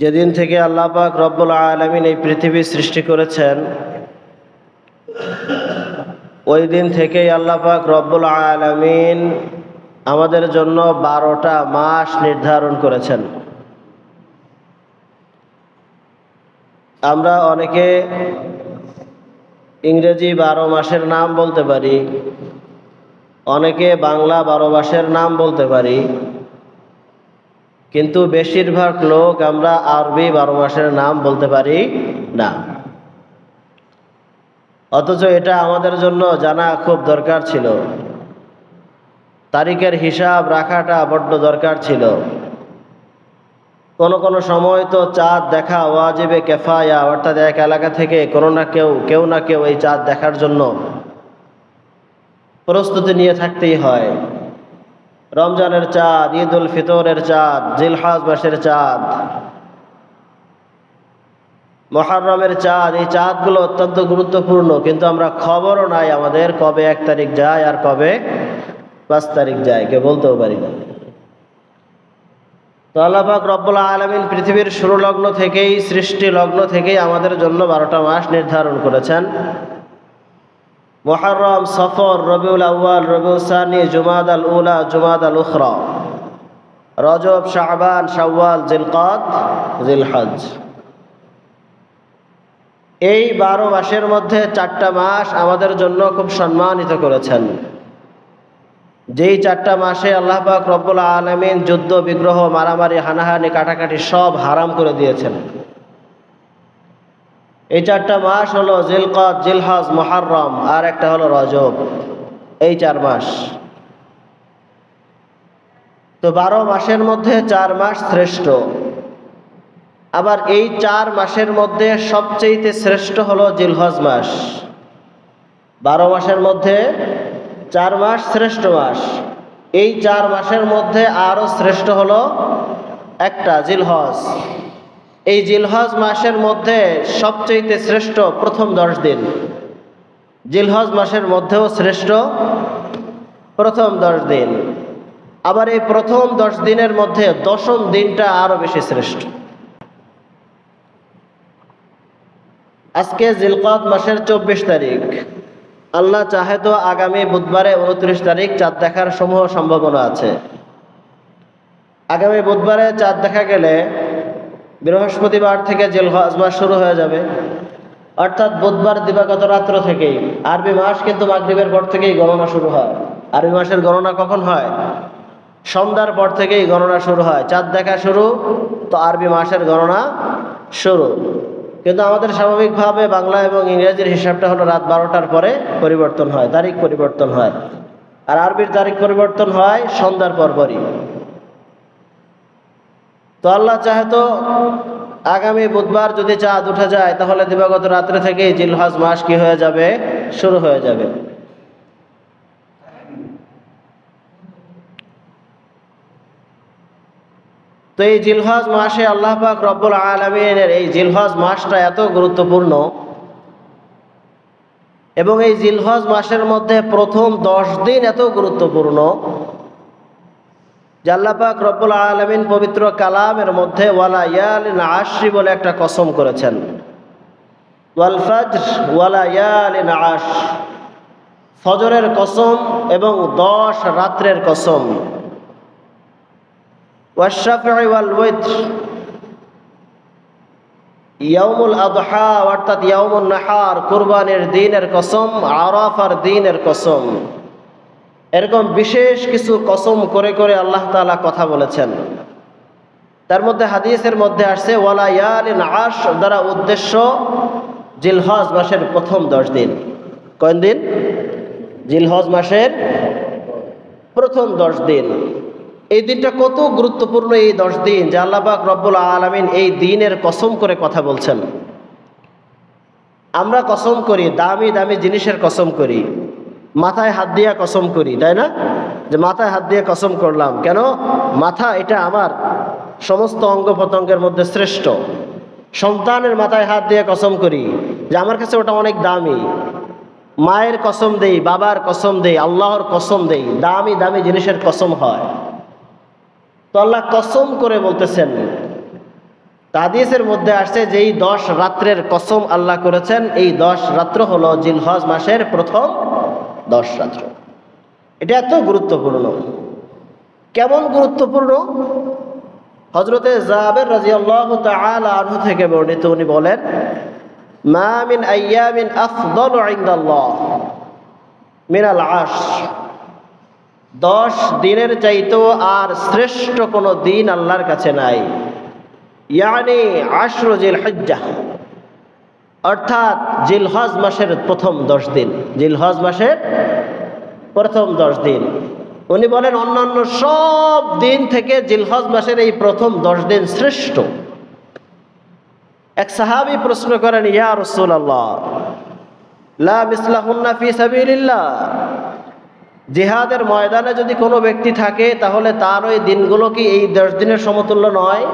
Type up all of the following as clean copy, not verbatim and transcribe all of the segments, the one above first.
যেদিন থেকে আল্লাহ পাক রব্বুল আলামিন এই পৃথিবী সৃষ্টি করেছেন, ওই দিন থেকেই আল্লাহ পাক রব্বুল আলামিন আমাদের জন্য 12টা মাস নির্ধারণ করেছেন। আমরা অনেকে ইংরেজি 12 মাসের নাম বলতে পারি, অনেকে বাংলা 12 মাসের নাম বলতে পারি, কিন্তু বেশিরভাগ লোক আমরা আরবি 12 মাসের নাম বলতে পারি না। অথচ এটা আমাদের জন্য জানা খুব দরকার ছিল। তারিখের হিসাব রাখাটা বড্ড দরকার ছিল। কোনো সময় তো চাঁদ দেখা ওয়াজিবে কেফায়া, অর্থাৎ এক এলাকা থেকে কেউ না কেউ এই চাঁদ দেখার জন্য প্রস্তুতি নিয়ে থাকতেই হয়। রমজানের চাঁদ, ঈদ উল ফিতরের চাঁদ, জিলহজ মাসের চাঁদ, মুহররমের চাঁদ, এই চাঁদগুলো অত্যন্ত গুরুত্বপূর্ণ, কিন্তু আমরা খবরও নাই আমাদের কবে 1 তারিখ যায় আর কবে 5 তারিখ যায়, কেউ বলতেও পারি না। তো আল্লাহ পাক রব্বুল আলামিন পৃথিবীর শুরু লগ্ন থেকেই, সৃষ্টি লগ্ন থেকেই আমাদের জন্য 12টা মাস নির্ধারণ করেছেন। মুহররম, সফর, রবিউল আউয়াল, রবিউল সানি, জুমাদাল উলা, জুমাদাল উখরা, রজব, শাবান, শাওয়াল, জিলকাদ, জিলহজ। এই 12 মাসের মধ্যে 4টা মাস আমাদের জন্য খুব সম্মানিত করেছেন। যেই 4টা মাসে আল্লাহ পাক রব্বুল আলামিন যুদ্ধ বিগ্রহ, মারামারি, হানাহানি, কাটাকাটি সব হারাম করে দিয়েছেন। এই 4টা মাস হলো জিলকাদ, জিলহজ, মুহররম, আর একটা হলো রজব। এই 4 মাস। তো 12 মাসের মধ্যে 4 মাস শ্রেষ্ঠ। আবার এই 4 মাসের মধ্যে সবচেয়ে শ্রেষ্ঠ হলো জিলহজ মাস। 12 মাসের মধ্যে 4 মাস শ্রেষ্ঠ মাস। এই 4 মাসের মধ্যে আরো শ্রেষ্ঠ হলো একটা, জিলহজ। এই জিলহজ মাসের মধ্যে সবচেয়ে শ্রেষ্ঠ প্রথম 10 দিন। জিলহজ মাসের মধ্যেও শ্রেষ্ঠ প্রথম 10 দিন। আবার এই প্রথম 10 দিনের মধ্যে 10ম দিনটা আরো বেশি শ্রেষ্ঠ। আজকে জিলকাদ মাসের 24 তারিখ। আল্লাহ চাহে তো আগামী বুধবারে 29 তারিখ চাঁদ দেখার সমূহ সম্ভাবনা আছে। আগামী বুধবারে চাঁদ দেখা গেলে বৃহস্পতিবার থেকে জিলহজ মাস শুরু হয়ে যাবে, অর্থাৎ বুধবার দিবাগত রাত্র থেকেই। আরবি মাস কিন্তু মাগরিবের পর থেকেই গণনা শুরু হয়। আরবি মাসের গণনা কখন হয়? সন্ধ্যার পর থেকেই গণনা শুরু হয়। চাঁদ দেখা শুরু তো আরবি মাসের গণনা শুরু। কিন্তু আমাদের স্বাভাবিকভাবে বাংলা এবং ইংরেজির হিসাবটা হলো রাত 12টার পরে পরিবর্তন হয়, তারিখ পরিবর্তন হয়। আর আরবির তারিখ পরিবর্তন হয় সন্ধ্যার পরপরই। তো আল্লাহ চাহে তো আগামী বুধবার যদি চাঁদ উঠে যায়, তাহলে দিবাগত রাত্রে থেকেই জিলহজ মাস কি হয়ে যাবে? শুরু হয়ে যাবে। তো এই জিলহজ মাসে আল্লাহ পাক রব্বুল আলামিনের এই জিলহজ মাসটা এত গুরুত্বপূর্ণ, এবং এই জিলহজ মাসের মধ্যে প্রথম 10 দিন এত গুরুত্বপূর্ণ যে আল্লাহ পাক রব্বুল আলামিন পবিত্র কালামের মধ্যে ওয়ালা ইয়ালিন আশরি বলে একটা কসম করেছেন। ওয়াল ফাজর ওয়ালা ইয়ালিন আশ, ফজরের কসম এবং 10 রাত্রের কসম। ওয়াশ-শাফঈ ওয়াল ওয়িতর, ইয়াউমুল আযহা অর্থাৎ ইয়াউমুন নাহার, কুরবানির দিনের কসম, আরাফার দিনের কসম। এরকম বিশেষ কিছু কসম করে করে আল্লাহ তাআলা কথা বলেছেন। তার মধ্যে হাদিসের মধ্যে আসছে ওয়ালা ইয়ালিন আশ দ্বারা উদ্দেশ্য জিলহজ মাসের প্রথম 10 দিন। কোন দিন? জিলহজ মাসের প্রথম 10 দিন। এই দিনটা কত গুরুত্বপূর্ণ এই 10 দিন যে আল্লাহ পাক রব্বুল আলামিন এই দিনের কসম করে কথা বলছেন। আমরা কসম করি, দামি দামি জিনিসের কসম করি, মাথায় হাত দিয়ে কসম করি, তাই না? যে মাথায় হাত দিয়ে কসম করলাম। কেন? মাথা এটা আমার সমস্ত অঙ্গ প্রত্যঙ্গের মধ্যে শ্রেষ্ঠ। সন্তানের মাথায় হাত দিয়ে কসম করি যে আমার কাছে ওটা অনেক দামি। মায়ের কসম দেই, বাবার কসম দেই, আল্লাহর কসম দেই, দামি দামি জিনিসের কসম হয়। তো আল্লাহ কসম করে বলতেছেন হাদিসের মধ্যে আসছে যে এই 10 রাত্রের কসম আল্লাহ করেছেন, এই 10 রাত্র হলো জিলহজ মাসের প্রথম 10 রাত্র। এটা এত গুরুত্বপূর্ণ। কেমন গুরুত্বপূর্ণ? হযরতে জাবের রাদিয়াল্লাহু তাআলা আনহু থেকে বর্ণিত, উনি বলেন, মা মিন আইয়ামিন আফদালু ইনদাল্লাহ মিনাল আশর, 10 দিনের চাইতেও আর শ্রেষ্ঠ কোনো দিন আল্লাহর কাছে নাই। ইয়ানি আশরু জিলহিজ্জাহ, অর্থাৎ জিলহজ মাসের প্রথম 10 দিন, জিলহজ মাসের প্রথম 10 দিন। উনি বলেন অন্যান্য সব দিন থেকে জিলহজ মাসের এই প্রথম 10 দিন শ্রেষ্ঠ। এক সাহাবী প্রশ্ন করেন, ইয়া রাসূলুল্লাহ, লা মিসলাহুন্না ফি সাবিলিল্লাহ, জিহাদের ময়দানে যদি কোনো ব্যক্তি থাকে তাহলে তার ওই দিনগুলো কি এই 10 দিনের সমতুল্য নয়?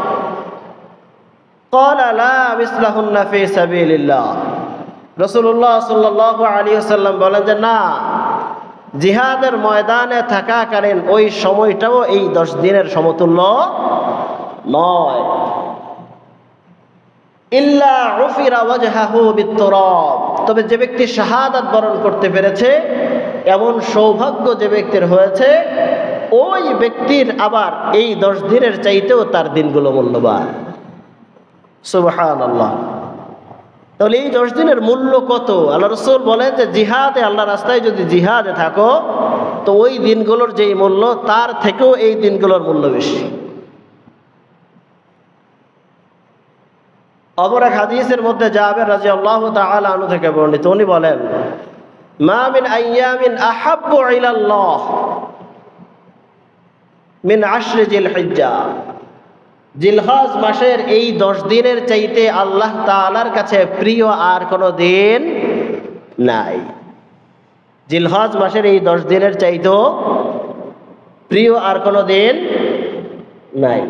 ক্বালা লা মিসলাহুন্না ফি সাবিলিল্লাহ, রাসূলুল্লাহ সাল্লাল্লাহু আলাইহি ওয়াসাল্লাম বলেন যে না, জিহাদের ময়দানে থাকাকালীন ওই সময়টাও এই 10 দিনের সমতুল্য নয়। ইল্লা উফিরা ওয়াজহাহু বিত্তুরাব, তবে যে ব্যক্তি শাহাদাত বরণ করতে পেরেছে, এমন সৌভাগ্য যে ব্যক্তির হয়েছে, ওই ব্যক্তির আবার এই 10 দিনের চাইতেও তার দিনগুলো মূল্যবান। সুবহানাল্লাহ। তাহলে এই 10 দিনের মূল্য কত? আল্লাহ রাসূল বলেন যে জিহাদে, আল্লাহ রাস্তায় যদি জিহাদে থাকো তো ওই দিনগুলোর যেই মূল্য তার থেকেও এই দিনগুলোর মূল্য বেশি। অপর এক হাদিসের মধ্যে জাবের রাদিয়াল্লাহু তাআলা আনহু থেকে বর্ণিত, উনি বলেন, মা মিন আইয়ামিন আহাব্বু ইলাল্লাহ মিন আশরি জিলহিজ্জা, জিলহজ মাসের এই 10 দিনের চাইতে আল্লাহ তাআলার কাছে প্রিয় আর কোনো দিন নাই। জিলহজ মাসের এই 10 দিনের চাইতেও প্রিয় আর কোনো দিন নাই।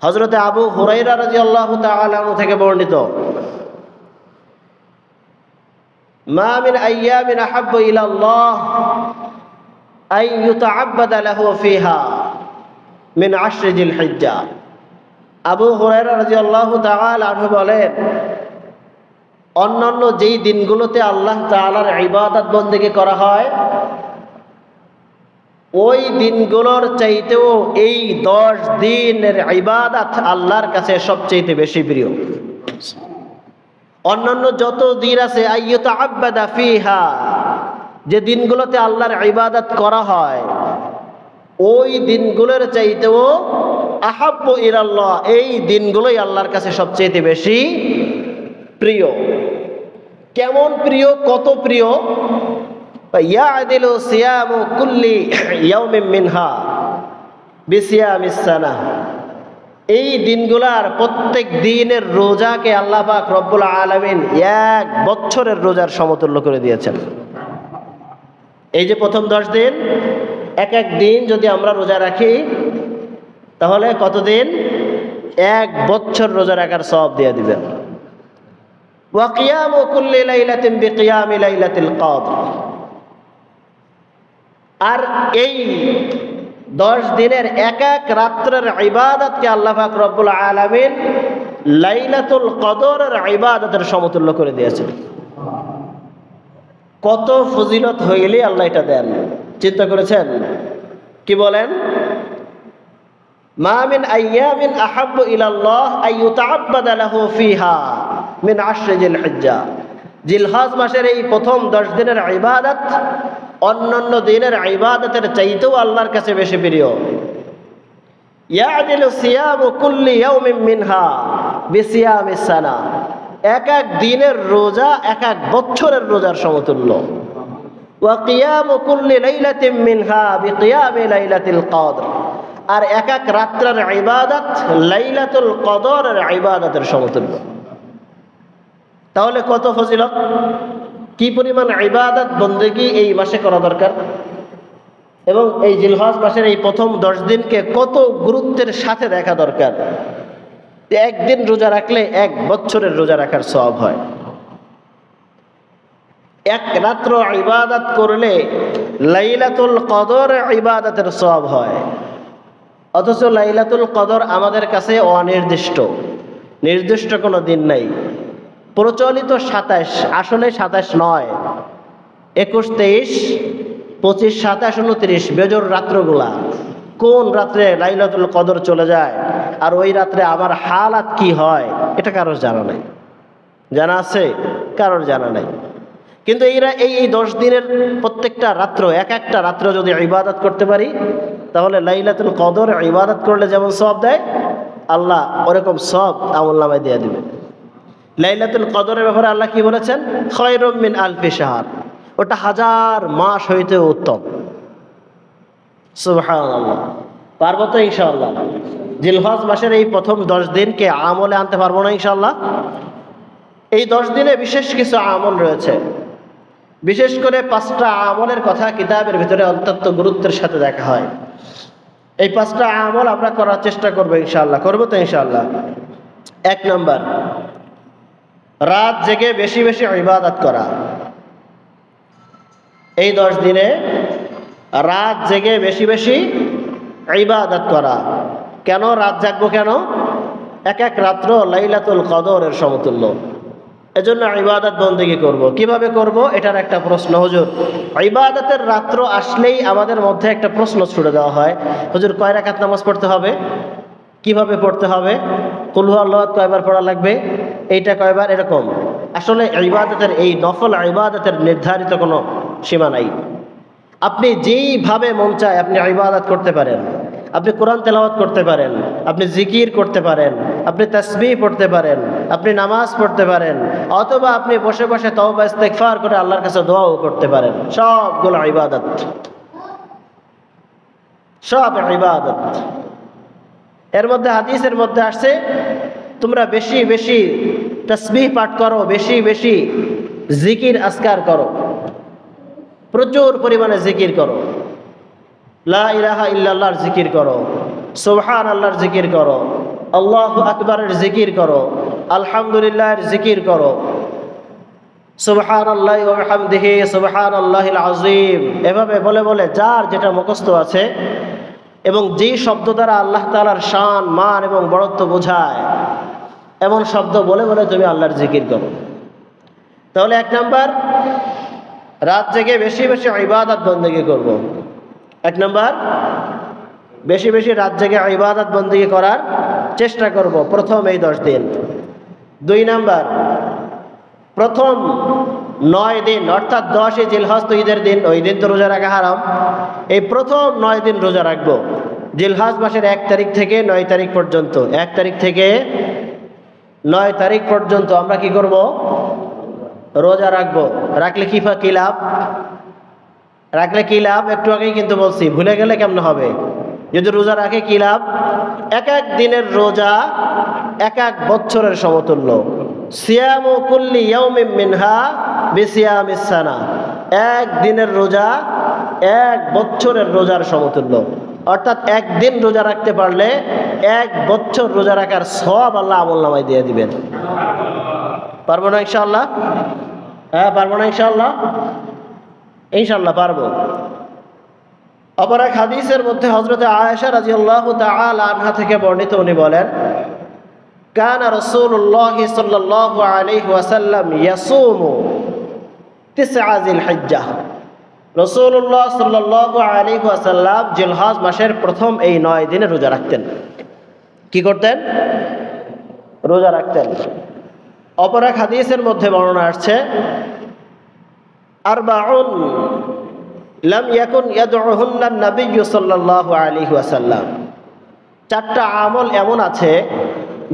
হযরতে আবু হুরায়রা রাদিয়াল্লাহু তাআলা আনহু থেকে বর্ণিত, মা মিন আইয়ামিন আহাব্বু ইলাল্লাহ আন ইউতাআব্বাদা লাহু ফিহা মিন আশরি জিলহিজ্জা। আবু হুরায়রা রাদিয়াল্লাহু তাআলা আনহু বলেন, অন্যান্য যেই দিনগুলোতে আল্লাহ তাআলার ইবাদত বন্দেগী করা হয়, ওই দিনগুলোর চাইতেও এই 10 দিনের ইবাদত আল্লাহর কাছে সবচেয়ে বেশি প্রিয়। অন্যান্য যত দিন আছে, আইয়ুতাআব্বাদা ফিহা, যে দিনগুলোতে আল্লাহর ইবাদত করা হয়, ওই দিনগুলোর চাইতেও আহাব্বু ইলাল্লাহ, এই দিনগুলোই আল্লাহর কাছে সবচেয়ে বেশি প্রিয়। কেমন প্রিয়? কত প্রিয়? ইয়াদিলু সিয়ামু কুল্লি ইয়াউমিন মিনহা বিসিয়ামিস সানাহ, এই দিনগুলার প্রত্যেক দিনের রোজাকে আল্লাহ পাক রব্বুল আলামিন 1 বছরের রোজার সমতুল্য করে দিয়েছেন। এই যে প্রথম 10 দিন, এক এক দিন যদি আমরা রোজা রাখি তাহলে কতদিন? 1 বছর রোজা রাখার সওয়াব দিয়ে দিবেন। ওয়া কিয়ামু কুল্লি লাইলাতিন বিকিয়ামি লাইলাতিল কদর, আর এই 10 দিনের এক এক রাত্রের ইবাদতকে আল্লাহ পাক রব্বুল আলামিন লাইলাতুল কদরের ইবাদতের সমতুল্য করে দিয়েছেন। কত ফজিলত হইলে আল্লাহ এটা দেন, চিন্তা করেছেন? কি বলেন? মা মিন আইয়ামিন আহাব্বু ইলাল্লাহ আন ইউতাআব্বাদা লাহু ফিহা মিন আশরি জিলহিজ্জা, জিলহজ মাসের এই প্রথম 10 দিনের ইবাদত অন্যান্য দিনের ইবাদতের চাইতেও আল্লাহর কাছে বেশি প্রিয়। ইয়াদিলু সিয়ামু কুল্লি ইয়াউমিন মিনহা বিসিয়ামিস সানা, এক এক দিনের রোজা এক এক বছরের রোজার সমতুল্য। ওয়া কিয়ামু কুল্লি লাইলাতিন মিনহা বিকিয়ামি লাইলাতিল কদর, আর এক এক রাত্রের ইবাদত লাইলাতুল কদরের ইবাদতের সমতুল্য। তাহলে কত ফজিলত, কি পরিমাণ ইবাদত বন্দেগী এই মাসে করা দরকার, এবং এই জিলহজ মাসের এই প্রথম 10 দিনকে কত গুরুত্বের সাথে দেখা দরকার। একদিন রোজা রাখলে 1 বছরের রোজা রাখার সওয়াব হয়। এক রাত্র ইবাদত করলে লাইলাতুল কদর ইবাদতের সওয়াব হয়। অথচ লাইলাতুল কদর আমাদের কাছে অনির্দিষ্ট, নির্দিষ্ট কোনো দিন নাই। প্রচলিত 27, আসলে 27 নয়, 21, 23, 25, 27, 29 বেজোর রাত্রগুলা। কোন রাত্রে লাইলাতুল কদর চলে যায় আর ওই রাত্রে আমার হালাত কি হয় এটা কারোর জানা নাই। জানা আছে? কারোর জানা নাই। কিন্তু এই 10 দিনের প্রত্যেকটা রাত্র, এক একটা রাত্র যদি ইবাদত করতে পারি, তাহলে লাইলাতুল কদর ইবাদত করলে যেমন সওয়াব দেয়, আল্লাহ ওরকম সওয়াব আমলনামায় দিয়ে দিবে। লাইলাতুল কদরের ব্যাপারে আল্লাহ কি বলেছেন? খায়রুম মিন আলফি শাহর, ওটা 1000 মাস হইতে উত্তম। সুবহানাল্লাহ। পারবো তো ইনশাআল্লাহ? জিলহজ মাসের এই প্রথম 10 দিনকে আমলে আনতে পারবো না ইনশাআল্লাহ? এই 10 দিনে বিশেষ কিছু আমল রয়েছে। বিশেষ করে 5টা আমলের কথা কিতাবের ভিতরে অত্যন্ত গুরুত্বের সাথে দেখা হয়। এই 5টা আমল আমরা করার চেষ্টা করবো ইনশাআল্লাহ। করবো তো ইনশাআল্লাহ? 1 নম্বর, রাত জেগে বেশি বেশি ইবাদত করা। এই 10 দিনে রাত জেগে বেশি বেশি ইবাদত করা। কেন রাত জাগবো? কেন? এক এক রাত্র লাইলাতুল কদরের সমতুল্য। এজন্য ইবাদত বন্দেগী করব। কিভাবে করব? এটার একটা প্রশ্ন। হুজুর, ইবাদতের রাত্র আসলেই আমাদের মধ্যে একটা প্রশ্ন ছুড়ে দেওয়া হয়, হুজুর কয় রাকাত নামাজ পড়তে হবে, কিভাবে পড়তে হবে, কুল হু আল্লাহু আহাদ কয়বার পড়া লাগবে, এইটা কয়বার, এরকম। আসলে ইবাদতের, এই নফল ইবাদতের নির্ধারিত কোনো সীমা নাই। আপনি যেইভাবে মন চায় আপনি ইবাদত করতে পারেন। আপনি কোরআন তেলাওয়াত করতে পারেন, আপনি জিকির করতে পারেন, আপনি তাসবিহ পড়তে পারেন, আপনি নামাজ পড়তে পারেন, অথবা আপনি বসে বসে তওবা ইস্তেগফার করে আল্লাহর কাছে দোয়াও করতে পারেন। সবগুলো ইবাদত, সব ইবাদত। এর মধ্যে হাদিসের মধ্যে আসছে, তোমরা বেশি বেশি তাসবিহ পাঠ করো, বেশি বেশি জিকির আজকার করো, প্রচুর পরিমাণে জিকির করো। লা ইলাহা ইল্লাল্লাহর জিকির করো, সুবহানাল্লাহর জিকির করো, আল্লাহু আকবারের জিকির করো, আলহামদুলিল্লাহর জিকির করো, সুবহানাল্লাহি ওয়া বিহামদিহি সুবহানাল্লাহিল আযীম। এভাবে বলে বলে যার যেটা মুখস্থ আছে এবং যেই শব্দ দ্বারা আল্লাহ তাআলার শান, মান এবং বড়ত্ব বোঝায় এমন শব্দ বলে বলে তুমি আল্লাহর জিকির করো। তাহলে 1 নাম্বার, রাত জেগে বেশি বেশি ইবাদত বন্দেগী করব। 1 নাম্বার, বেশি বেশি রাত জেগে ইবাদত বন্দেগী করার চেষ্টা করব প্রথম এই 10 দিন। 2 নাম্বার, প্রথম 9 দিন অর্থাৎ 10 জিলহজ তো ঈদের দিন, ওই দিন তো রোজা রাখা হারাম। এই প্রথম 9 দিন রোজা রাখবো। জিলহজ মাসের 1 তারিখ থেকে 9 তারিখ পর্যন্ত, 1 তারিখ থেকে 9 তারিখ পর্যন্ত আমরা কি করব? রোজা রাখবো। রাখলে কি লাভ? রাখলে কি লাভ? একটু আগেই কিন্তু বলছি, ভুলে গেলে কেমন হবে? যদি রোজা রাখে কি লাভ? এক এক দিনের রোজা এক এক বছরের সমতুল্য। সিয়ামু কুল্লি ইয়াউমিন মিনহা বিসিয়ামিস সানা, এক দিনের রোজা এক বছরের রোজার সমতুল্য। অর্থাৎ একদিন রোজা রাখতে পারলে 1 বছর রোজা রাখার সওয়াব আল্লাহ আমলনামায় দিয়ে দিবেন। পারবো না ইনশাআল্লাহ? হ্যাঁ, পারবো না ইনশাআল্লাহ? ইনশাআল্লাহ পারবো। অপর এক হাদিসের মধ্যে হযরত আয়েশা রাদিয়াল্লাহু তাআলা আনহা থেকে বর্ণিত, উনি বলেন, কানা রাসূলুল্লাহ সাল্লাল্লাহু আলাইহি ওয়াসাল্লাম ইয়াসুমু 9 জিলহিজ্জাহ। রাসূলুল্লাহ সাল্লাল্লাহু আলাইহি ওয়াসাল্লাম জিলহজ মাসের প্রথম এই 9 দিনে রোজা রাখতেন। কি করতেন? রোজা রাখতেন। অপর এক হাদিসের মধ্যে বর্ণনা আসছে, আরবাউন লাম ইয়াকুন ইয়াদউহুন্না নবী সাল্লাল্লাহু আলাইহি ওয়াসাল্লাম। 4টা আমল এমন আছে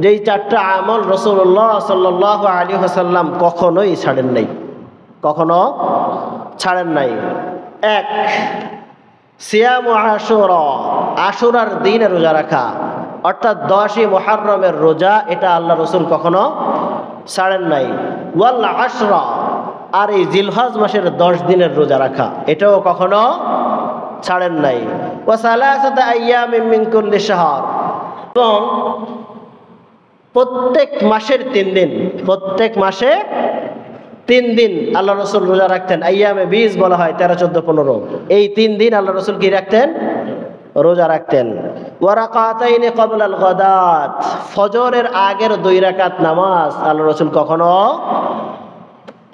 যেই 4টা আমল রাসূলুল্লাহ সাল্লাল্লাহু আলাইহি ওয়াসাল্লাম কখনোই ছাড়েন নাই, কখনো ছাড়েন নাই। 1, সিয়ামু আশুরা, আশুরার দিনে রোজা রাখা, অর্থাৎ 10ই মুহররমের রোজা, এটা আল্লাহ রাসূল কখনো ছাড়েন নাই। ওয়াল আশরা, আর এই জিলহজ মাসের 10 দিনের রোজা রাখা, এটাও কখনো ছাড়েন নাই। ওয়া সালাসাতা আইয়ামিন মিন কুল্লি শাহর, এবং প্রত্যেক মাসের 3 দিন, প্রত্যেক মাসে 3 দিন আল্লাহ রাসূল রোজা রাখতেন। আইয়ামে 20 বলা হয়, 13, 14, 15। এই 3 দিন আল্লাহ রাসূল কি রাখতেন? রোজা রাখতেন। ওয়া রাকাতাইনি ক্বাবলাল গাদাত, ফজরের আগের 2 রাকাত নামাজ আল্লাহ রাসূল কখনো,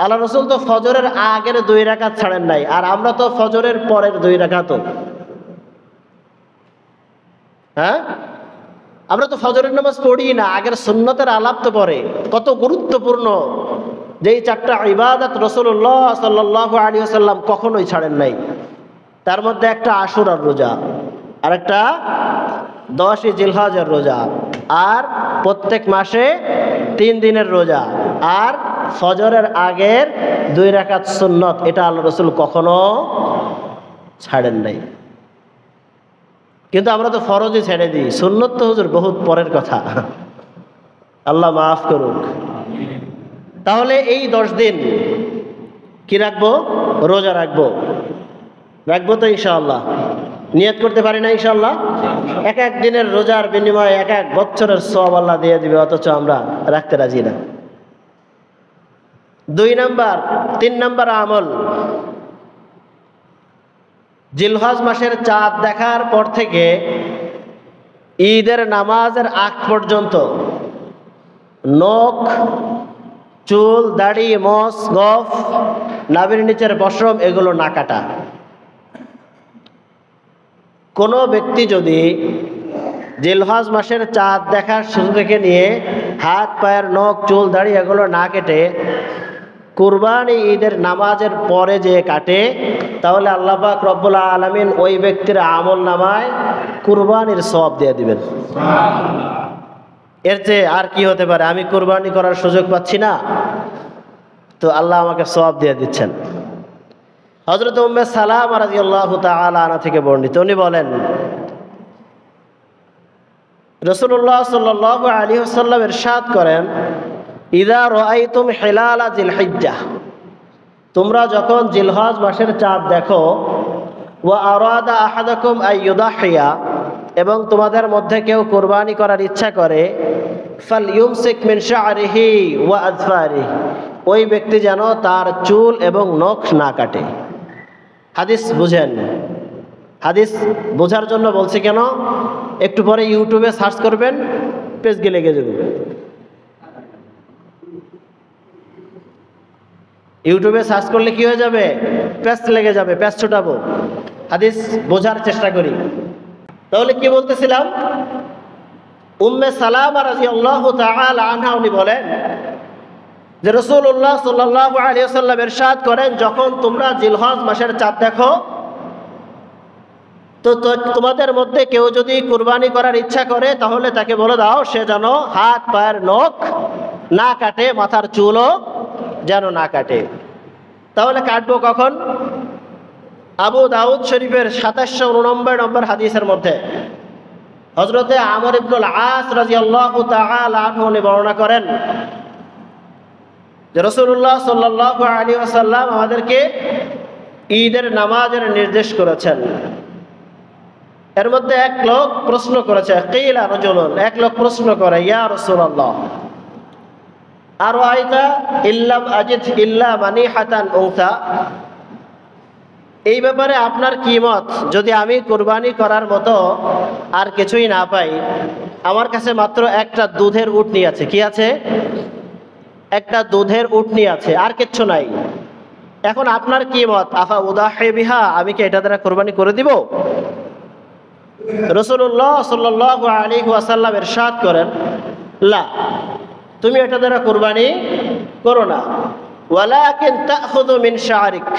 আল্লাহ রাসূল তো ফজরের আগের 2 রাকাত ছাড়েন নাই, আর আমরা তো ফজরের পরের 2 রাকাতও, হ্যাঁ আমরা তো ফজরের নামাজ পড়ি না, আগের সুন্নতের আলাপ তো পড়ে। কত গুরুত্বপূর্ণ যেই 4টা ইবাদত রাসূলুল্লাহ সাল্লাল্লাহু আলাইহি ওয়াসাল্লাম কখনোই ছাড়েন নাই। তার মধ্যে একটা আশুরার রোজা, আর একটা 10ই জিলহজের রোজা, আর প্রত্যেক মাসে 3 দিনের রোজা, আর ফজরের আগের 2 রাকাত সুন্নত, এটা আল্লাহ রাসূল কখনো ছাড়েন নাই। কিন্তু আমরা তো ফরজই ছেড়ে দিই, সুন্নত তো হুজুর বহুত পরের কথা, আল্লাহ মাফ করুক। তাহলে এই 10 দিন কি রাখবো? রোজা রাখবো। রাখবো তো ইনশাআল্লাহ? নিয়ত করতে পারি না ইনশাআল্লাহ? এক এক দিনের রোজার বিনিময়ে 1 বছরের সওয়াব আল্লাহ দিয়ে দিবে, অথচ আমরা রাখতে রাজি না। 3 নাম্বার আমল, জিলহজ মাসের চাঁদ দেখার পর থেকে ঈদের নামাজের আগ পর্যন্ত নখ, চুল, দাড়ি, মোছ, গোঁফ, নাভির নিচের পশম এগুলো না কাটা। কোনো ব্যক্তি যদি জিলহজ মাসের চাঁদ দেখার শুরু থেকে নিয়ে হাত পায়ের নখ, চুল, দাড়ি এগুলো না কেটে কুরবানি ঈদের নামাজের পরে যে কাটে, তাহলে আল্লাহ পাক রব্বুল আলামিন ওই ব্যক্তির আমল নামায় কুরবানির সওয়াব দিয়ে দিবেন। এর চেয়ে আর কি হতে পারে? আমি কুরবানি করার সুযোগ পাচ্ছি না, তো আল্লাহ আমাকে সওয়াব দিয়ে দিচ্ছেন। হযরত উম্মে সালামা রাদিয়াল্লাহু তাআলা আনহা থেকে বর্ণিত, উনি বলেন রাসূলুল্লাহ সাল্লাল্লাহু আলাইহি ওয়াসাল্লাম ইরশাদ করেন, ইযা রাআইতুম হিলালা জিলহিজ্জাহ, তোমরা যখন জিলহজ মাসের চাঁদ দেখো, ওয়া আরাদা আহাদাকুম আইয়ুদাহিয়া, এবং তোমাদের মধ্যে কেউ কুরবানি করার ইচ্ছা করে, ফালইউমসিক মিন শা'রিহি ওয়া আযফারিহি, ওই ব্যক্তি যেন তার চুল এবং নখ না কাটে। হাদিস বুঝেন, হাদিস বোঝার জন্য বলছি কেন, একটু পরে ইউটিউবে সার্চ করবেন, পেজ গিয়ে লেগে যাবে। ইউটিউবে সার্চ করলে কি হয়ে যাবে? পেজ লেগে যাবে, পেজ ছোটাবো। হাদিস বোঝার চেষ্টা করি। তাহলে কি বলতেছিলাম? উম্মে সালামা রাদিয়াল্লাহু তাআলা আনহা উনি বলেন যে রাসূলুল্লাহ সাল্লাল্লাহু আলাইহি ওয়াসাল্লাম ইরশাদ করেন, যখন তোমরা জিলহজ মাসের চাঁদ দেখো, তো তোমাদের মধ্যে কেউ যদি কুরবানি করার ইচ্ছা করে, তাহলে তাকে বলে দাও সে যেন হাত পায়ের নখ না কাটে, মাথার চুলও যেন না কাটে। তাহলে কাটবো কখন? আবু দাউদ শরীফের 2799 নম্বর হাদিসের মধ্যে হযরতে আমর ইবনুল আস রাদিয়াল্লাহু তাআলা আনহু বর্ণনা করেন যে রাসূলুল্লাহ সাল্লাল্লাহু আলাইহি ওয়াসাল্লাম আমাদেরকে ঈদের নামাজের নির্দেশ করেছেন। এর মধ্যে এক লোক প্রশ্ন করেছে, কিলা রাজুলুন, এক লোক প্রশ্ন করে, ইয়া রাসূলুল্লাহ আরাইতা ইল্লাম আজিদ ইল্লা মানিহাতান উনসা, এই ব্যাপারে আপনার কি মত? যদি আমি কুরবানি করার মতো আর কিছুই না পাই, আমার কাছে মাত্র একটা দুধের উটনি আছে। কি আছে? একটা দুধের উটনি আছে, আর কিচ্ছু নাই। এখন আপনার কি মত? আফা উদাহি বিহা, আমি কি এটা দ্বারা কুরবানি করে দিব? রাসূলুল্লাহ সাল্লাল্লাহু আলাইহি ওয়াসাল্লাম ইরশাদ করেন, লা, তুমি এটা দ্বারা কুরবানি করো না। ওয়ালাকিন তাখুযু মিন শা'রিক,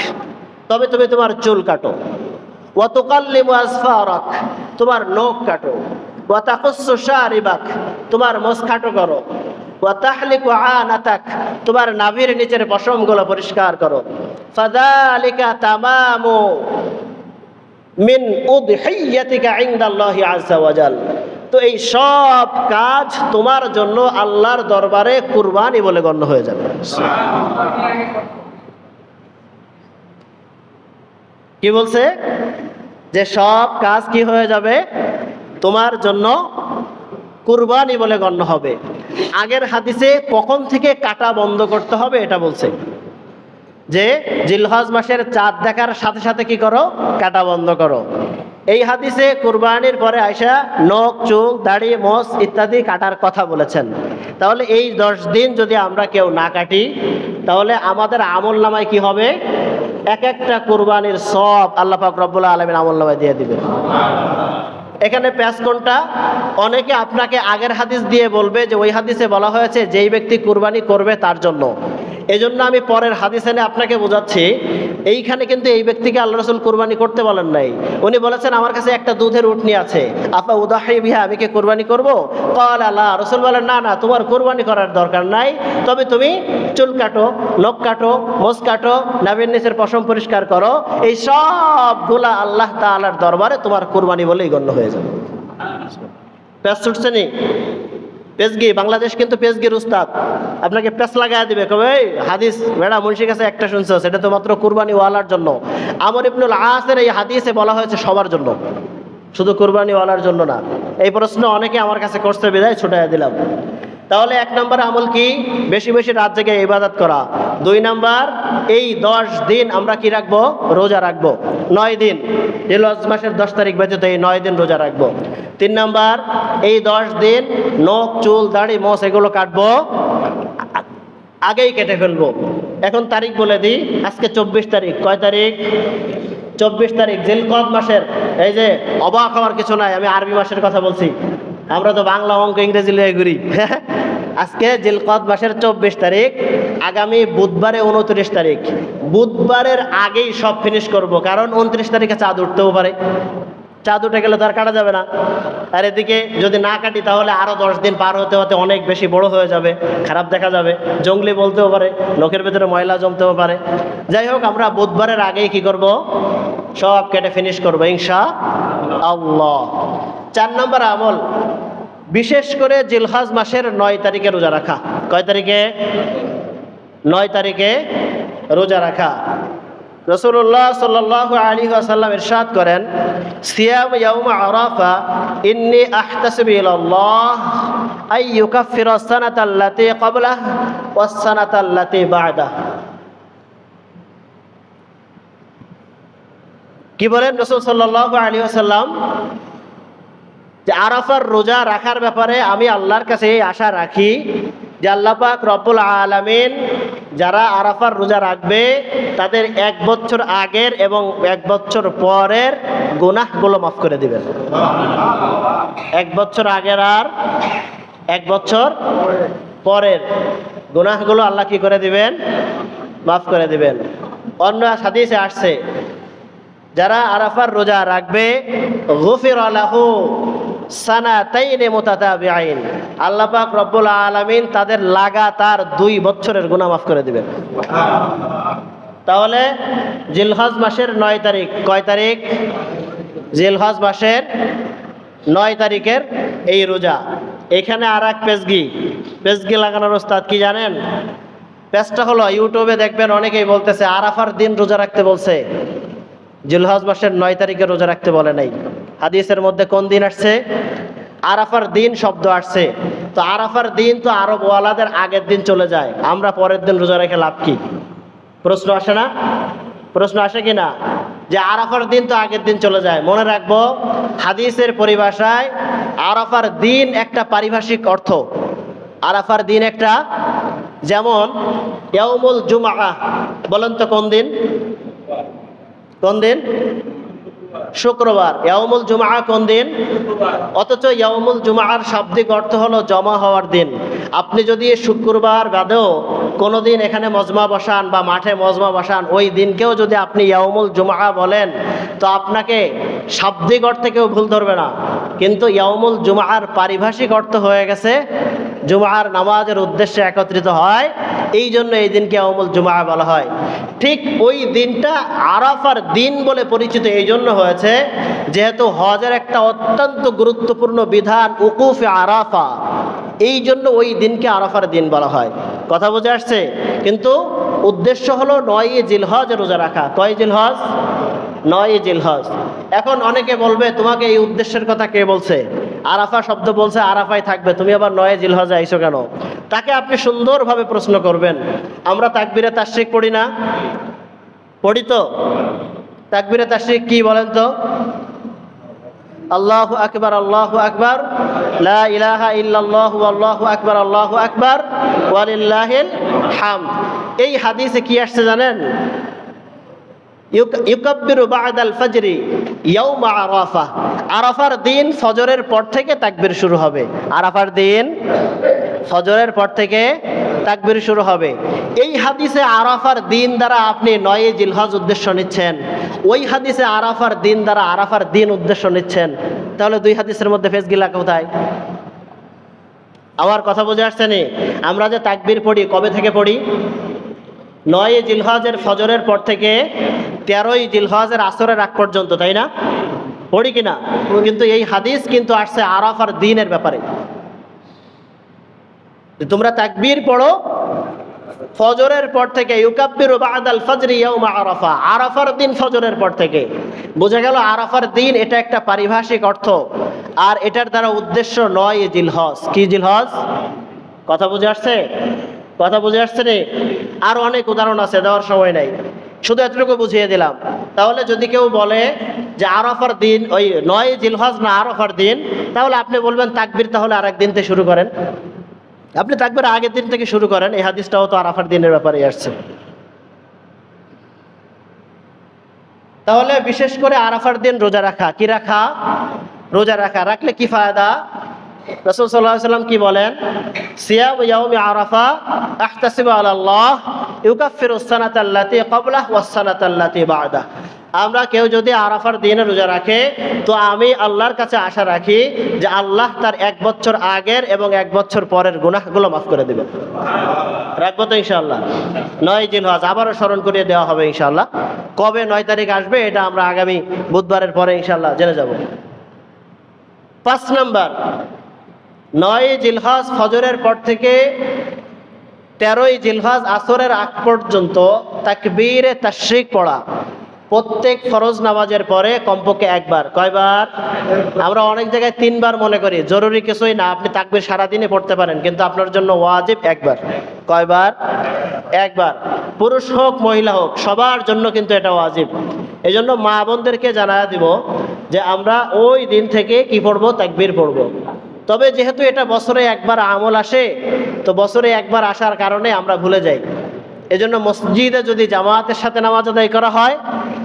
তবে তুমি তোমার চুল কাটো। ওয়া তুকাল্লিমু আসফারাক, তোমার নখ কাটো। ওয়া তাকুসসু শারিবাক, তোমার মোছ কাটো করো। ওয়া তাহলিকু আনাতাক, তোমার নাভির নিচের পশমগুলো পরিষ্কার করো। ফাযালিকা তামামু মিন উদহিয়াতিকা ইনদাল্লাহি আযজা ওয়া জাল, তো এই সব কাজ তোমার জন্য আল্লাহর দরবারে কুরবানি বলে গণ্য হয়ে যাবে। কি বলছে? যে সব কাজ কি হয়ে যাবে? তোমার জন্য কুরবানি বলে গণ্য হবে। আগের হাদিসে কখন থেকে কাটা বন্ধ করতে হবে এটা বলছে, যে জিলহজ মাসের চাঁদ দেখার সাথে সাথে কি করো? কাটা বন্ধ করো। এই হাদিসে কুরবানির পরে আয়সা নখ, চুল, দাড়ি, মোষ ইত্যাদি কাটার কথা বলেছেন। তাহলে এই 10 দিন যদি আমরা কেউ না কাটি, তাহলে আমাদের আমল নামায় কি হবে? এক একটা কুরবানির সব আল্লাহ পাক রব্বুল আলামিন আমল নামায় দিয়ে দিবেন। এখানে প্যাচ কোনটা? অনেকে আপনাকে আগের হাদিস দিয়ে বলবে যে ওই হাদিসে বলা হয়েছে যেই ব্যক্তি কুরবানি করবে তার জন্য। এজন্য আমি পরের হাদিস এনে আপনাকে বোঝাচ্ছি, এইখানে কিন্তু এই ব্যক্তিকে আল্লাহ রাসূল কুরবানি করতে বলেন নাই। উনি বলেছেন আমার কাছে একটা দুধের উটনি আছে, আপা উদাহি বিহা, আমি কি কুরবানি করবো? ক্বাল লা। রাসূল বলেন না না, তোমার কুরবানি করার দরকার নাই, তবে তুমি চুল কাটো, নখ কাটো, মোষ কাটো, নাভির নিচের পশম পরিষ্কার করো, এই সবগুলা আল্লাহ তাআলার দরবারে তোমার কুরবানি বলেই গণ্য হয়ে যাবে। প্যাচ ছুটছে নি? পেজগি, বাংলাদেশ কিন্তু পেজগির উস্তাদ, আপনাকে প্যাচ লাগাই দিবে, কবে হাদিস বেড়া মুন্সির কাছে একটা শুনছো, সেটা তো মাত্র কুরবানি ওয়ালার জন্য। আমর ইবনুল আসের এই হাদিসে বলা হয়েছে সবার জন্য, শুধু কুরবানি ওয়ালার জন্য না। এই প্রশ্ন অনেকে আমার কাছে করছে, বিদায় ছুটাইয়া দিলাম। তাহলে 1 নম্বর আমল কি? বেশি বেশি রাত জেগে ইবাদত করা। 2 নম্বর, এই 10 দিন আমরা কি রাখবো? রোজা রাখবো। 9 দিন, জিলহজ মাসের 10 তারিখ ব্যতীত এই 9 দিন রোজা রাখবো। 3 নম্বর, এই 10 দিন নখ, চুল, দাড়ি, মোষ এগুলো কাটবো, আগেই কেটে ফেলবো। এখন তারিখ বলে দিই, আজকে 24 তারিখ। কয় তারিখ? 24 তারিখ জিলকদ মাসের। এই যে অবাক হওয়ার কিছু নাই, আমি আরবি মাসের কথা বলছি, আমরা তো বাংলা, অঙ্ক, ইংরেজি লিয়ে ঘুরি। আজকে জিলকদ মাসের 24 তারিখ, আগামী বুধবারে 29 তারিখ। বুধবারের আগেই সব ফিনিশ করব, কারণ 29 তারিখে চাঁদ উঠতেও পারে, চাঁদ উঠে গেলে তো আর কাটা যাবে না। আর এদিকে যদি না কাটি তাহলে আরো 10 দিন পার হতে হতে অনেক বেশি বড় হয়ে যাবে, খারাপ দেখা যাবে, জঙ্গলি বলতেও পারে, নখের ভেতরে ময়লা জমতেও পারে। যাই হোক, আমরা বুধবারের আগেই কি করব? সব কেটে ফিনিশ করবো ইনশাআল্লাহ। 4 নম্বর আমল, বিশেষ করে জিলহজ মাসের 9 তারিখে রোজা রাখা। কয় তারিখে? 9 তারিখে রোজা রাখা। রাসূলুল্লাহ সাল্লাল্লাহু আলাইহি ওয়াসাল্লাম ইরশাদ করেন, সিয়াম ইয়াউম আরাফা ইন্নী আহতাসিবু ইলাল্লাহ আই ইউকাফফিরা সানাতা আল্লাতী ক্বাবলাহু ওয়াস সানাতা আল্লাতী বা'দাহু। কি বলেন রাসূল সাল্লাল্লাহু আলাইহি ওয়াসাল্লাম? যে আরাফার রোজা রাখার ব্যাপারে আমি আল্লাহর কাছে এই আশা রাখি যে আল্লাহ পাক রব্বুল আলামিন যারা আরাফার রোজা রাখবে তাদের 1 বছর আগের এবং 1 বছর পরের গুনাহগুলো মাফ করে দিবেন। 1 বছর আগের আর 1 বছর পরের গুনাহগুলো আল্লাহ কি করে দিবেন? মাফ করে দিবেন। অন্য হাদিসে আসছে, যারা আরাফার রোজা রাখবে গুফিরা লাহু সানাতাইন মুতাতাবিআইন, আল্লাহ পাক রব্বুল আলামিন তাদের লাগাতার 2 বছরের গুনাহ মাফ করে দিবেন। তাহলে জিলহজ মাসের 9 তারিখ, কয় তারিখ? জিলহজ মাসের 9 তারিখের এই রোজা। এখানে আর এক পেজগি লাগানোর ওস্তাদ কি জানেন? পেজটা হলো, ইউটিউবে দেখবেন অনেকেই বলতেছে আরাফার দিন রোজা রাখতে বলছে, জিলহজ মাসের 9 তারিখে রোজা রাখতে বলে নাই। হাদিসের মধ্যে কোন দিন আসছে? আরাফার দিন শব্দ আসছে। তো আরাফার দিন তো আরব ওয়ালাদের আগের দিন চলে যায়, আমরা পরের দিন রোজা রেখে লাভ কি? প্রশ্ন আসে না? প্রশ্ন আসে কি না? যে আরাফার দিন তো আগের দিন চলে যায়। মনে রাখবো, হাদিসের পরিভাষায় আরাফার দিন একটা পারিভাষিক অর্থ। আরাফার দিন একটা, যেমন ইয়াউমুল জুমআ, বলেন তো কোন দিন? কোন দিন? শুক্রবার। ইয়াউমুল জুমআ কোন দিন? অথচ ইয়াউমুল জুমআর শাব্দিক অর্থ হলো জমা হওয়ার দিন। আপনি যদি শুক্রবার বাদেও কোনো দিন এখানে মজমা বসান বা মাঠে মজমা বসান, ওই দিনকেও যদি আপনি ইয়াউমুল জুমআ বলেন তো আপনাকে শাব্দিক অর্থে কেউ ভুল ধরবে না। কিন্তু ইয়াউমুল জুমআর পারিভাষিক অর্থ হয়ে গেছে জুমআর নামাজের উদ্দেশ্যে একত্রিত হয়, এই জন্য এই দিনকে ইয়াউমুল জুমআ বলা হয়। ঠিক ওই দিনটা আরাফার দিন বলে পরিচিত এই জন্য হয়েছে যেহেতু হজের একটা অত্যন্ত গুরুত্বপূর্ণ বিধান উকুফে আরাফা, এই জন্য ওই দিনকে আরাফার দিন বলা হয়। কথা বুঝে আসছে? কিন্তু উদ্দেশ্য হলো 9 জিলহজ রোজা রাখা। কয় জিলহজ? 9 জিলহজ। এখন অনেকে বলবে তোমাকে এই উদ্দেশ্যের কথা কে বলছে? আরাফা শব্দ বলছে, আরাফায় থাকবে, তুমি আবার 9 জিলহজে আইছো কেন? তাকে আপনি সুন্দরভাবে প্রশ্ন করবেন, আমরা তাকবীরে তাশরিক পড়ি না? পড়ি তো। তাকবীরে তাশরিক কি বলেন তো? আল্লাহু আকবার, আল্লাহু আকবার, লা ইলাহা ইল্লাল্লাহু, আল্লাহু আকবার, আল্লাহু আকবার, ওয়ালিল্লাহিল হামদ। এই হাদিসে কি আসছে জানেন? ইউকাব্বিরু বা'দাল ফাজরি ইয়াউমা আরাফা। আরাফার দিন ফজরের পর থেকে তাকবীর শুরু হবে। আরাফার দিন ফজরের পর থেকে তাকবীর শুরু হবে। এই হাদিসে আরাফার দিন দ্বারা আপনি 9 জিলহজ উদ্দেশ্য নিচ্ছেন, ওই হাদিসে আরাফার দিন দ্বারা আরাফার দিন উদ্দেশ্য নিচ্ছেন, তাহলে দুই হাদিসের মধ্যে ফেসগিলা কোথায়? আমার কথা বুঝে আসছে নি? আমরা যে তাকবীর পড়ি কবে থেকে পড়ি? 9 জিলহজের ফজরের পর থেকে 13 জিলহজের আসরের আগ পর্যন্ত, তাই না? পড়ি কিনা? কিন্তু এই হাদিস কিন্তু আসছে আরাফার দিনের ব্যাপারে। তোমরা তাকবীর পড়ো ফজরের পর থেকে, ইউকাব্বিরু বা'দাল ফাজরি ইয়াউমা আরাফা, আরাফার দিন ফজরের পর থেকে। বোঝা গেল আরাফার দিন এটা একটা পারিভাষিক অর্থ, আর এটার দ্বারা উদ্দেশ্য 9 জিলহজ। কি জিলহজ? কথা বুঝে আসছে? কথা বুঝে আসছে রে? আরো অনেক উদাহরণ আছে, দেওয়ার সময় নাই, শুধু এতটুকু বুঝিয়ে দিলাম। তাহলে যদি কেউ বলে যে আরাফার দিন ওই 9 জিলহজ না আরাফার দিন, তাহলে আপনি বলবেন তাকবীর তাহলে আরেক দিন থেকে শুরু করেন। আপনি তাকবীর আগের দিন থেকে শুরু করেন, এই হাদিসটাও তো আরাফার দিনের ব্যাপারে আসছে। তাহলে বিশেষ করে আরাফার দিন রোজা রাখা, কি রাখা? রোজা রাখা। রাখলে কি ফায়দা? রাসূল সাল্লাল্লাহু আলাইহি ওয়াসাল্লাম কি বলেন? সিয়াম ইয়াউমি আরাফা আহতাসিবু আলাল্লাহ ইউকাফিরুস সানাতা আল্লাতী ক্বাবলাহু ওয়াস সানাতা আল্লাতী বা'দাহ। আমরা কেউ যদি আরাফার দিনে রোজা রাখে, তো আমি আল্লাহর কাছে আশা রাখি যে আল্লাহ তার 1 বছর আগের এবং 1 বছর পরের গুনাহগুলো মাফ করে দেবেন। রাখবো তো ইনশাআল্লাহ? 9 জিলহজ আবারও স্মরণ করিয়ে দেওয়া হবে ইনশাআল্লাহ। কবে 9 তারিখ আসবে এটা আমরা আগামী বুধবারের পরে ইনশাআল্লাহ জেনে যাব। 5 নাম্বার, 9 জিলহজ ফজরের পর থেকে 13 জিলহজ আসরের আগ পর্যন্ত তাকবীরে তাশরিক পড়া। প্রত্যেক ফরজ নামাজের পরে কমপক্ষে একবার। কয়বার? আমরা অনেক জায়গায় 3 বার মনে করি, জরুরি কিছুই না, আপনি তাকবীর সারাদিনে পড়তে পারেন, কিন্তু আপনার জন্য ওয়াজিব একবার। কয়বার? একবার। পুরুষ হোক মহিলা হোক সবার জন্য কিন্তু এটা ওয়াজিব। এই জন্য মা বোনদেরকে জানায়া দিব যে আমরা ওই দিন থেকে কি পড়বো? তাকবীর পড়বো। তবে যেহেতু এটা বছরে একবার আমল আসে, তো বছরে একবার আসার কারণে আমরা ভুলে যাই। এজন্য মসজিদে যদি জামাতের সাথে নামাজ আদায় করা হয়,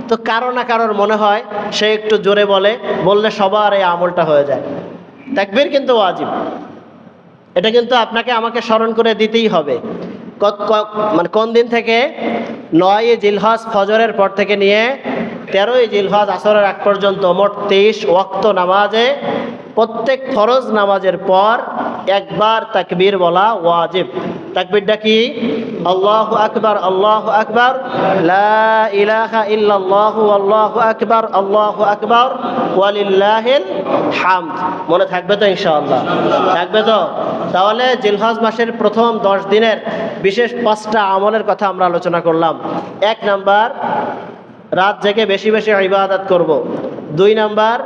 তো কারো না কারোর মনে হয় সে একটু জোরে বললে সবার এই আমলটা হয়ে যায়। তাকবীর কিন্তু ওয়াজিব, এটা কিন্তু আপনাকে আমাকে স্মরণ করে দিতেই হবে। মানে কোন দিন থেকে? 9 জিলহজ ফজরের পর থেকে নিয়ে 13 জিলহজ আসরের আগ পর্যন্ত মোট 23 ওয়াক্ত নামাজে প্রত্যেক ফরজ নামাজের পর একবার তাকবীর বলা ওয়াজিব। তাকবীরটা কি? আল্লাহু আকবার, আল্লাহু আকবার, লা ইলাহা ইল্লাল্লাহু, আল্লাহু আকবার, আল্লাহু আকবার, ওয়ালিল্লাহিল হামদ। মনে থাকবে তো ইনশাআল্লাহ? থাকবে তো? তাহলে জিলহজ মাসের প্রথম 10 দিনের বিশেষ 5টা আমলের কথা আমরা আলোচনা করলাম। 1 নাম্বার, রাত জেগে বেশি বেশি ইবাদত করব। 2 নাম্বার,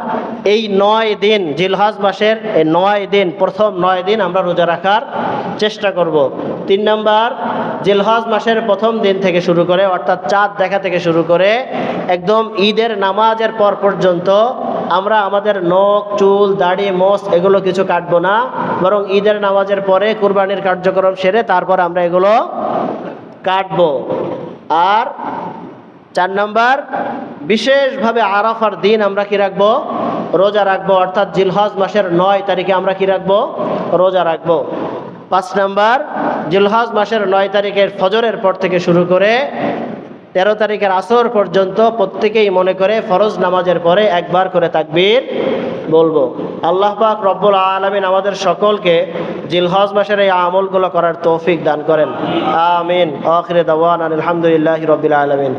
এই 9 দিন জিলহজ মাসের এই 9 দিন, প্রথম 9 দিন আমরা রোজা রাখার চেষ্টা করব। 3 নাম্বার, জিলহজ মাসের প্রথম দিন থেকে শুরু করে, অর্থাৎ চাঁদ দেখা থেকে শুরু করে একদম ঈদের নামাজের পর পর্যন্ত আমরা আমাদের নখ, চুল, দাড়ি, মোছ এগুলো কিছু কাটবো না, বরং ঈদের নামাজের পরে কুরবানির কার্যক্রম সেরে তারপর আমরা এগুলো কাটবো। আর 4 নাম্বার, বিশেষভাবে আরাফার দিন আমরা কি রাখবো? রোজা রাখবো। অর্থাৎ জিলহজ মাসের 9 তারিখে আমরা কি রাখবো? রোজা রাখবো। 5 নাম্বার, জিলহজ মাসের 9 তারিখের ফজরের পর থেকে শুরু করে 13 তারিখের আসর পর্যন্ত প্রত্যেকেই মনে করে ফরজ নামাজের পরে একবার করে তাকবীর বলবো। আল্লাহ পাক রব্বুল আলামিন আমাদের সকলকে জিলহজ মাসের এই আমলগুলো করার তৌফিক দান করেন। আমিন। আখিরে দাওয়ানা আলহামদুলিল্লাহি রাব্বিল আলামিন।